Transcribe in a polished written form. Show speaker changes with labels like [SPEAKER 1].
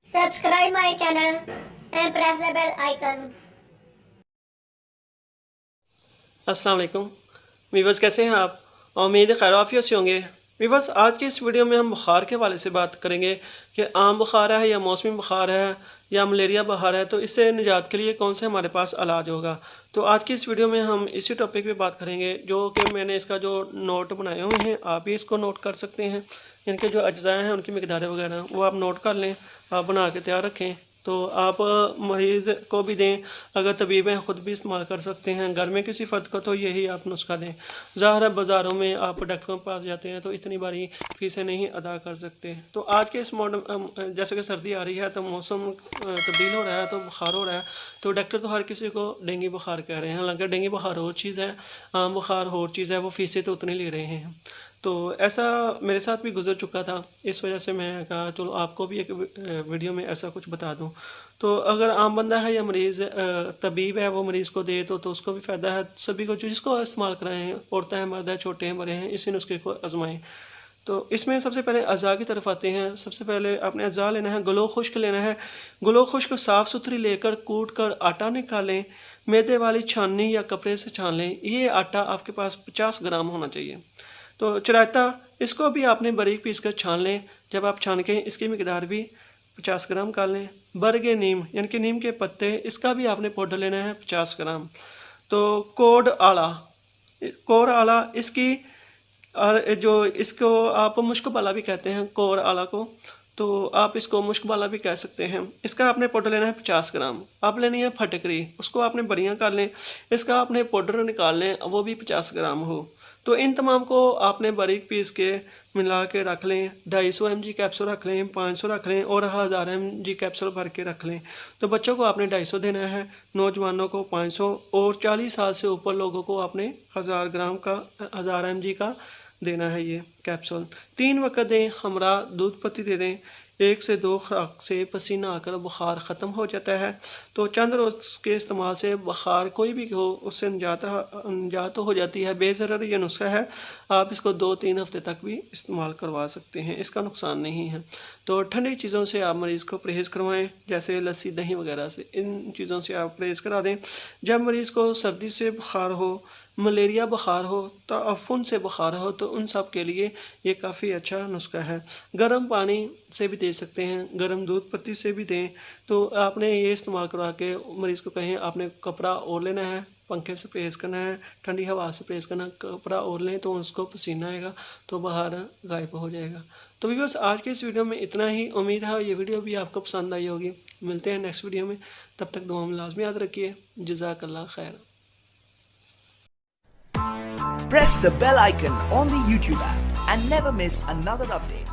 [SPEAKER 1] Subscribe my channel and press the bell icon.
[SPEAKER 2] अस्सलाम वालेकुम viewers, कैसे हैं आप? उम्मीद है खैर आफियत से होंगे। वीवर्स, आज की इस वीडियो में हम बुखार के हवाले से बात करेंगे कि आम बुखार है या मौसमी बुखार है या मलेरिया बुखार है, तो इससे निजात के लिए कौन से हमारे पास इलाज होगा। तो आज की इस वीडियो में हम इसी टॉपिक पे बात करेंगे, जो कि मैंने इसका जो नोट बनाए हुए हैं, आप भी इसको नोट कर सकते हैं। इनके जो अज्जा हैं उनकी मकदारें वगैरह वो आप नोट कर लें, आप बना के तैयार रखें। तो आप मरीज़ को भी दें, अगर तबीब हैं ख़ुद भी इस्तेमाल कर सकते हैं। घर में किसी फ़र्द को तो यही आप नुस्खा दें। ज़ाहिर है बाज़ारों में आप डॉक्टरों के पास जाते हैं तो इतनी बड़ी फ़ीसें नहीं अदा कर सकते। तो आज के इस मॉडर्न जैसे कि सर्दी आ रही है तो मौसम तब्दील हो रहा है, तो बुखार हो रहा है, तो डॉक्टर तो हर किसी को डेंगू बुखार कह रहे हैं। हालांकि डेंगू बुखार और चीज़ है, आम बुखार और चीज़ है, वो फ़ीसें तो उतनी ले रहे हैं। तो ऐसा मेरे साथ भी गुजर चुका था, इस वजह से मैं कहा चलो आपको भी एक वीडियो में ऐसा कुछ बता दूं। तो अगर आम बंदा है या मरीज़ तबीब है वो मरीज़ को दे तो उसको भी फ़ायदा है। सभी को जिसको इस्तेमाल कराएँ, औरतें हैं मर्द है, छोटे हैं बड़े हैं, इसी नुस्खे को आजमाएँ। तो इसमें सबसे पहले अज़ा की तरफ आते हैं। सबसे पहले आपने अज़ा लेना है, गलो खुश्क लेना है। गलो खुश्क साफ़ सुथरी लेकर कूट कर आटा निकालें, मैदे वाली छाननी या कपड़े से छान लें। ये आटा आपके पास 50 ग्राम होना चाहिए। तो चराता इसको भी आपने बारीक पीस कर छान लें। जब आप छान के इसकी मकदार भी 50 ग्राम कर लें। बरगे नीम यानी कि नीम के पत्ते, इसका भी आपने पाउडर लेना है 50 ग्राम। तो कोड़ आला इसकी जो इसको आप मुश्क बाला भी कहते हैं, कोड़ आला को, तो आप इसको मुश्क बाला भी कह सकते हैं। इसका आपने पाउडर लेना है 50 ग्राम। आप लेनी है फटकरी, उसको आपने बढ़िया कर लें, इसका आपने पाउडर निकाल लें, वो भी 50 ग्राम हो। तो इन तमाम को आपने बारीक पीस के मिला के रख लें। 250 mg कैप्सूल रख लें, 500 रख लें और 1000 mg कैप्सूल भर के रख लें। तो बच्चों को आपने 250 देना है, नौजवानों को 500 और 40 साल से ऊपर लोगों को आपने 1000 mg का देना है ये कैप्सूल। 3 वक्त दें, हमरा दूध पत्ती दे दें। 1 से 2 खुराक से पसीना आकर बुखार ख़त्म हो जाता है। तो चंद रोज़ के इस्तेमाल से बुखार कोई भी हो उससे निजात हो जाती है। बेज़रर ये नुस्खा है, आप इसको 2-3 हफ्ते तक भी इस्तेमाल करवा सकते हैं, इसका नुकसान नहीं है। तो ठंडी चीज़ों से आप मरीज़ को परहेज़ करवाएं, जैसे लस्सी दही वगैरह से, इन चीज़ों से आप परहेज़ करा दें। जब मरीज़ को सर्दी से बुखार हो, मलेरिया बुखार हो, ताउफ़ुन से बुखार हो, तो उन सब के लिए ये काफ़ी अच्छा नुस्खा है। गर्म पानी से भी दे सकते हैं, गर्म दूध पत्ती से भी दें। तो आपने ये इस्तेमाल करवा के मरीज़ को कहें आपने कपड़ा ओढ़ लेना है, पंखे से परहेज़ करना है, ठंडी हवा से परहेज़ करना। कपड़ा ओढ़ लें तो उसको पसीना आएगा तो बाहर गायब हो जाएगा। तो व्यूअर्स, आज के इस वीडियो में इतना ही। उम्मीद है ये वीडियो भी आपको पसंद आई होगी। मिलते हैं नेक्स्ट वीडियो में, तब तक दुआ में लाजमी याद रखिए। जज़ाकल्लाह खैर।
[SPEAKER 3] Press the bell icon on the YouTube app and never miss another update.